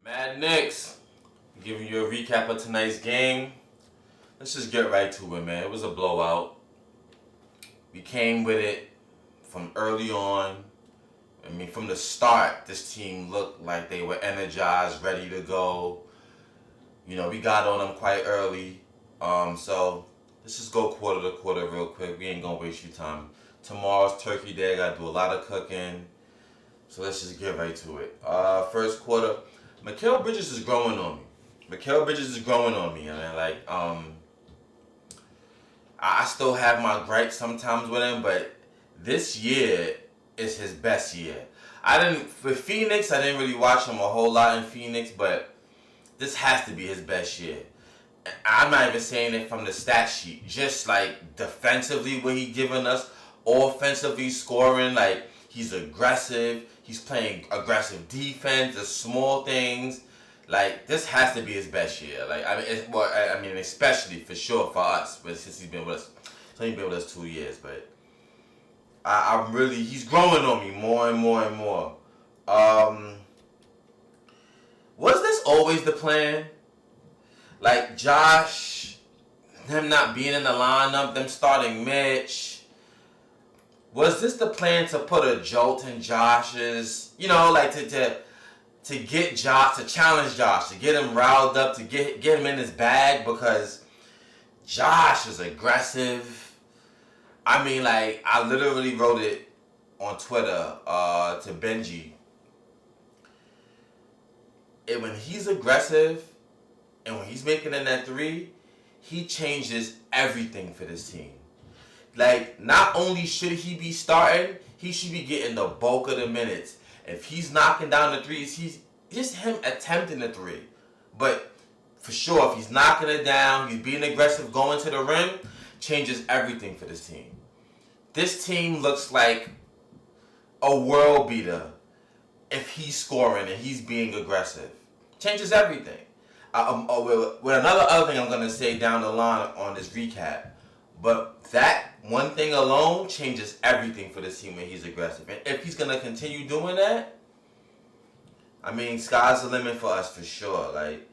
Mad Knicks, giving you a recap of tonight's game. Let's just get right to it, man. It was a blowout. We came with it from early on. I mean, from the start, this team looked like they were energized, ready to go. You know, we got on them quite early. So let's just go quarter to quarter real quick. We ain't gonna waste your time. Tomorrow's Turkey Day. I gotta do a lot of cooking. So let's just get right to it. First quarter, Mikal Bridges is growing on me. I still have my gripes sometimes with him, but this year is his best year. With Phoenix, I didn't really watch him a whole lot in Phoenix, but this has to be his best year. I'm not even saying it from the stat sheet, just like defensively what he giving us, offensively scoring, like he's aggressive, he's playing aggressive defense, the small things. Like, this has to be his best year. Like, especially for sure for us, but since he's been with us, he's been with us 2 years. But he's growing on me more and more and more. Was this always the plan? Like, Josh, him not being in the lineup, them starting Mitch. Was this the plan to put a jolt in Josh's, like to get Josh, to challenge Josh, to get him riled up, to get him in his bag? Because Josh is aggressive. I mean, like, I literally wrote it on Twitter to Benji. And when he's aggressive and when he's making in that three, he changes everything for this team. Like, not only should he be starting, he should be getting the bulk of the minutes. If he's knocking down the threes, he's just him attempting the three. But for sure, if he's knocking it down, he's being aggressive, going to the rim, changes everything for this team. This team looks like a world beater if he's scoring and he's being aggressive. Changes everything. With another other thing I'm going to say down the line on this recap. But that one thing alone changes everything for this team when he's aggressive. And if he's going to continue doing that, I mean, sky's the limit for us for sure. Like,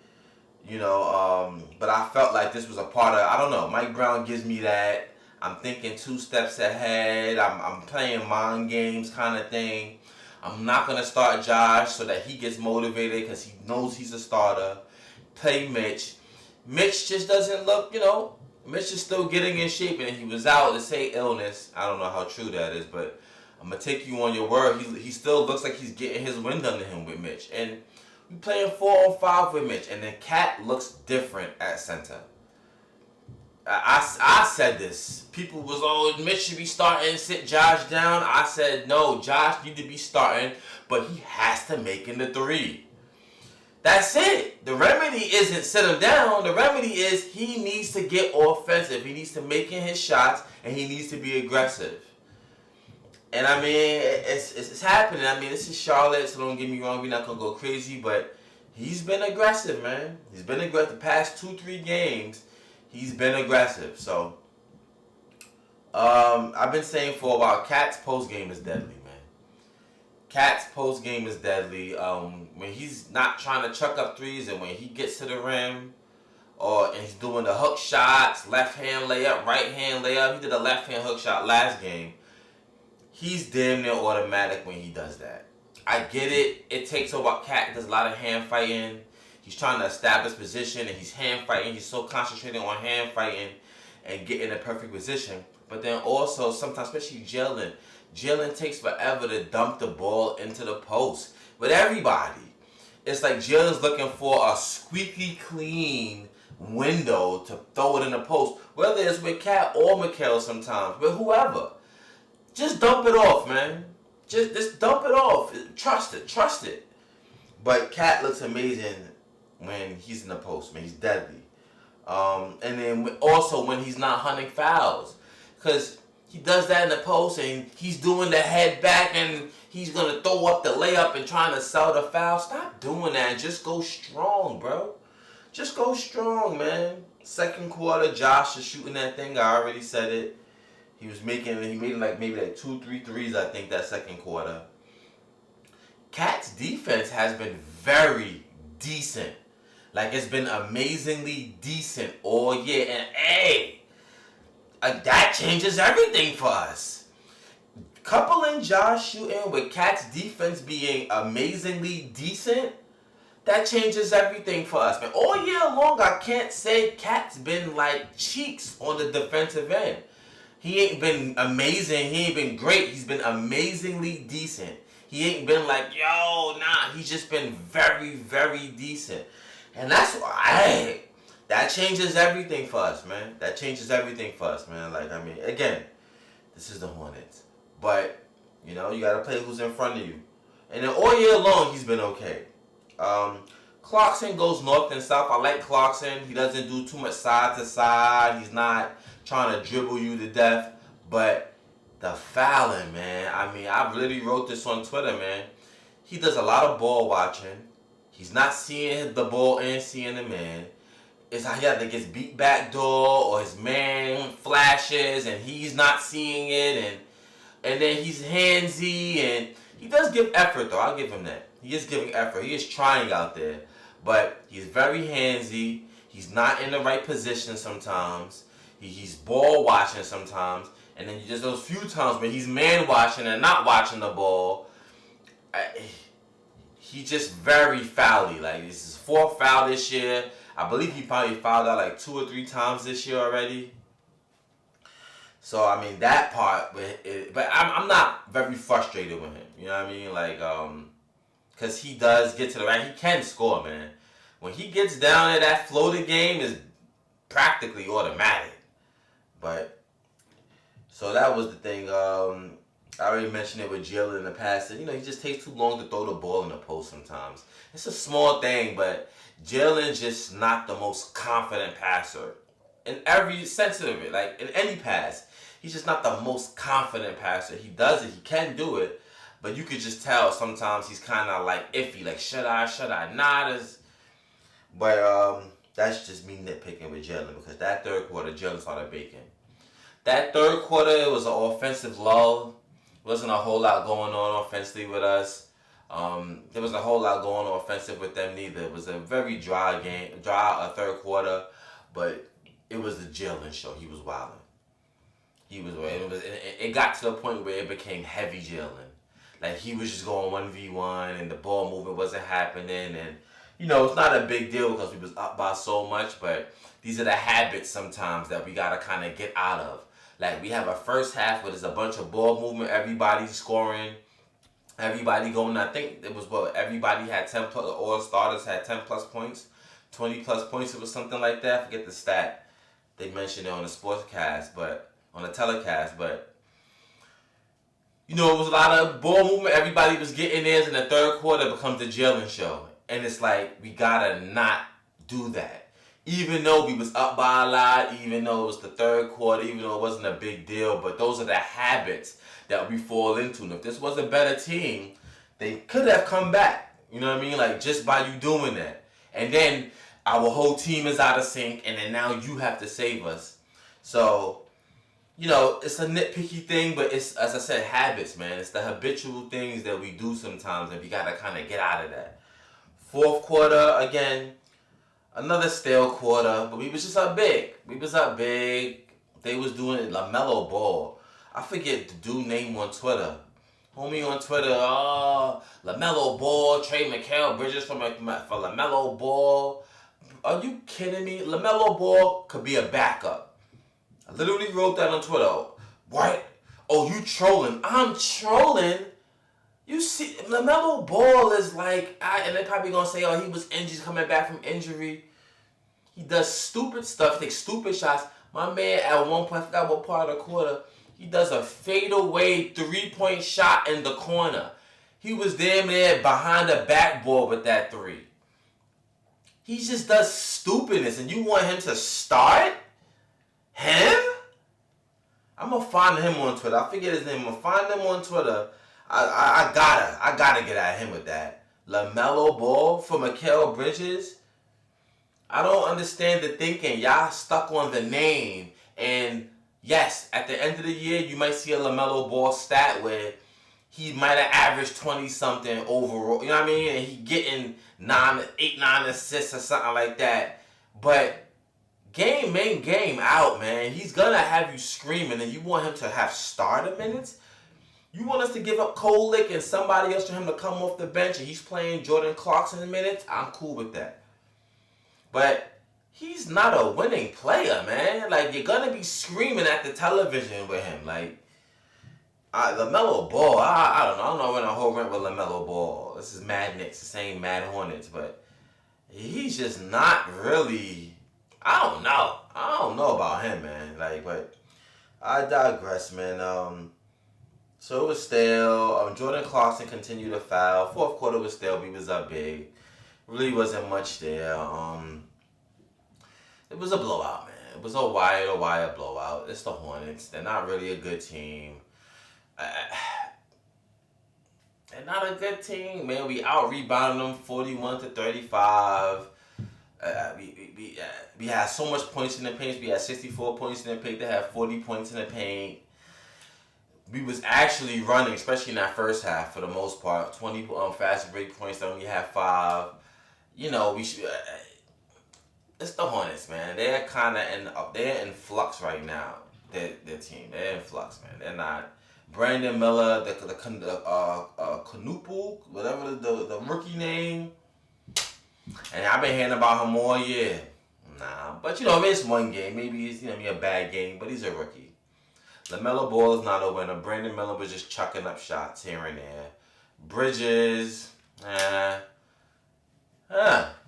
but I felt like this was a part of, I don't know, Mike Brown gives me that. I'm thinking 2 steps ahead. I'm playing mind games kind of thing. I'm not going to start Josh so that he gets motivated because he knows he's a starter. Play Mitch. Mitch just doesn't look, Mitch is still getting in shape, and he was out to say illness. I don't know how true that is, but I'm going to take you on your word. He still looks like he's getting his wind under him with Mitch. And we playing 4-on-5 with Mitch, and then Cat looks different at center. I said this. People was, Mitch should be starting and sit Josh down. I said, no, Josh need to be starting, but he has to make in the three. That's it. The remedy isn't sit him down. The remedy is he needs to get offensive. He needs to make in his shots, and he needs to be aggressive. And I mean, it's happening. I mean, this is Charlotte, so don't get me wrong. We're not going to go crazy, but he's been aggressive, man. He's been aggressive. The past 2-3 games, he's been aggressive. So, I've been saying for a while, Cat's post game is deadly, man. Cat's post game is deadly. When he's not trying to chuck up threes, and when he gets to the rim, and he's doing the hook shots, left hand layup, right hand layup. He did a left hand hook shot last game. He's damn near automatic when he does that. I get it. It takes a while. Cat does a lot of hand fighting. He's trying to establish position, and he's hand fighting. He's so concentrated on hand fighting and getting a perfect position. But then also, sometimes, especially Jalen takes forever to dump the ball into the post. With everybody, it's like Jalen's looking for a squeaky clean window to throw it in the post. Whether it's with Cat or Mikal sometimes, with whoever. Just dump it off, man. Just dump it off. Trust it. But Cat looks amazing when he's in the post, man. He's deadly. And then also when he's not hunting fouls. Because he does that in the post, and he's doing the head back, and he's going to throw up the layup and trying to sell the foul. Stop doing that and just go strong, bro. Just go strong, man. Second quarter, Josh is shooting that thing. I already said it. He made maybe 2-3 threes, I think, that second quarter. Cat's defense has been very decent. Like, it's been amazingly decent all year. And, hey, that changes everything for us. Coupling Josh shooting with Cat's defense being amazingly decent, that changes everything for us, man. All year long, I can't say Cat's been like cheeks on the defensive end. He ain't been amazing. He ain't been great. He's been amazingly decent. He ain't been like, yo, nah. He's just been very, very decent. And that's why, that changes everything for us, man. That changes everything for us, man. Like, I mean, again, this is the Hornets. But, you know, you got to play who's in front of you. And then all year long, he's been okay. Clarkson goes north and south. I like Clarkson. He doesn't do too much side to side. He's not trying to dribble you to death. But the fouling, man. I mean, I really wrote this on Twitter, man. He does a lot of ball watching. He's not seeing the ball and seeing the man. It's how he either gets beat back door or his man flashes and he's not seeing it. And then he's handsy and he does give effort, though. I'll give him that. He is giving effort. He is trying out there. But he's very handsy. He's not in the right position sometimes. He's ball watching sometimes. And then just those few times when he's man watching and not watching the ball, he's just very foul-y. Like, this is 4th foul this year. I believe he probably fouled out like 2 or 3 times this year already. So, I mean, that part, but I'm not very frustrated with him. You know what I mean? Like, because he does get to the right. He can score, man. When he gets down there, that floater game is practically automatic. But, so that was the thing. I already mentioned it with Jalen in the past. That, you know, he just takes too long to throw the ball in the post sometimes. It's a small thing, but Jalen's just not the most confident passer. In every sense of it, like in any pass. He's just not the most confident passer. He does it. He can do it. But you could just tell sometimes he's kind of like iffy. Like, should I not? But that's just me nitpicking with Jalen because that third quarter, Jalen started baking. That third quarter, it was an offensive lull. Wasn't a whole lot going on offensively with us. There wasn't a whole lot going on offensive with them neither. It was a very dry third quarter. But it was the Jalen show. He was wilding. It got to the point where it became heavy Jalen. Like, he was just going 1v1 and the ball movement wasn't happening. And, you know, it's not a big deal because we was up by so much, but these are the habits sometimes that we got to kind of get out of. Like, we have a first half where there's a bunch of ball movement, everybody scoring, everybody going. I think it was everybody had 10 plus, all starters had 10 plus points, 20 plus points. It was something like that. I forget the stat. They mentioned it on the sportscast, on the telecast, but you know, it was a lot of ball movement. Everybody was getting theirs, and the third quarter becomes the Jalen show. And it's like, we gotta not do that. Even though we was up by a lot, even though it was the third quarter, even though it wasn't a big deal, but those are the habits that we fall into. And if this was a better team, they could have come back. You know what I mean? Like, just by you doing that. And then our whole team is out of sync, and then now you have to save us. So, you know, it's a nitpicky thing, but it's, as I said, habits, man. It's the habitual things that we do sometimes, and we got to kind of get out of that. Fourth quarter, again, another stale quarter, but we was just up big. They was doing LaMelo Ball. I forget the dude name on Twitter. Homie on Twitter, LaMelo Ball, trade Mikal Bridges for LaMelo Ball. Are you kidding me? LaMelo Ball could be a backup. I literally wrote that on Twitter. What? Oh, you trolling? I'm trolling? You see, LaMelo Ball is like, and they're probably going to say, oh, he was injured, he's coming back from injury. He does stupid stuff, takes stupid shots. My man, at one point, I forgot what part of the quarter, he does a fadeaway 3-point shot in the corner. He was damn near behind the backboard with that 3. He just does stupidness, and you want him to start? Him? I'm going to find him on Twitter. I forget his name. I'm going to find him on Twitter. I gotta get at him with that. LaMelo Ball for Mikal Bridges? I don't understand the thinking. Y'all stuck on the name. And yes, at the end of the year, you might see a LaMelo Ball stat where he might have averaged 20 something overall. You know what I mean? And he getting 9 assists or something like that. But game in, game out, man, he's gonna have you screaming, and you want him to have starter minutes. You want us to give up Kolick and somebody else for him to come off the bench, and he's playing Jordan Clarkson minutes? I'm cool with that. But he's not a winning player, man. Like, you're gonna be screaming at the television with him. Like, LaMelo Ball, I don't know. I don't know when a whole rent with LaMelo Ball. This is Mad Knicks, the same Mad Hornets, but he's just not really. I don't know. I don't know about him, man. Like, but I digress, man. So it was stale. Jordan Clarkson continued to foul. Fourth quarter was stale. He was up big. Really wasn't much there. It was a blowout, man. It was a wire blowout. It's the Hornets. They're not really a good team. They're not a good team, man. We out-rebounded them 41-35. We had so much points in the paint. We had 64 points in the paint. They had 40 points in the paint. We was actually running, especially in that first half for the most part. 20 fast break points. They only had 5. You know, we should. It's the Hornets, man. They're kind of they're in flux right now. Their team, they're in flux, man. They're not. Brandon Miller, the Canuple, whatever the rookie name. And I've been hearing about him all year. Nah, but you know, it's one game. Maybe it's gonna be a bad game, but he's a rookie. LaMelo Ball is not a winner. Brandon Miller was just chucking up shots here and there. Bridges,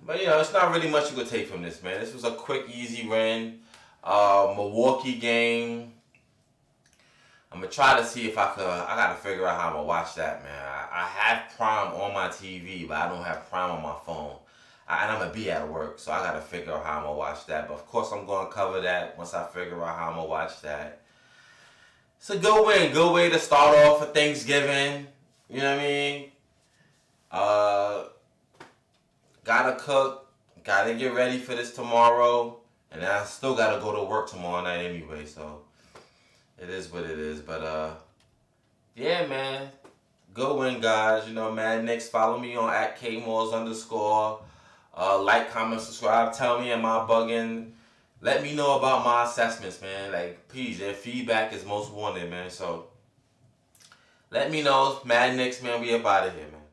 but you know, it's not really much you could take from this, man. This was a quick, easy win. Milwaukee game. I'm gonna try to see if I gotta figure out how I'm gonna watch that, man. I have Prime on my TV, but I don't have Prime on my phone. And I'm gonna be at work, so I gotta figure out how I'm gonna watch that. But of course, I'm gonna cover that once I figure out how I'm gonna watch that. It's a good win, good way to start off for Thanksgiving. You know what I mean? Gotta cook, gotta get ready for this tomorrow, and then I still gotta go to work tomorrow night anyway. So it is what it is. But yeah, man, good win, guys. You know, Mad Knicks. Follow me on @KMalls_. Like, comment, subscribe. Tell me, am I bugging? Let me know about my assessments, man. Like, please, their feedback is most wanted, man. So let me know. Mad Knicks, man. We up out of here, man.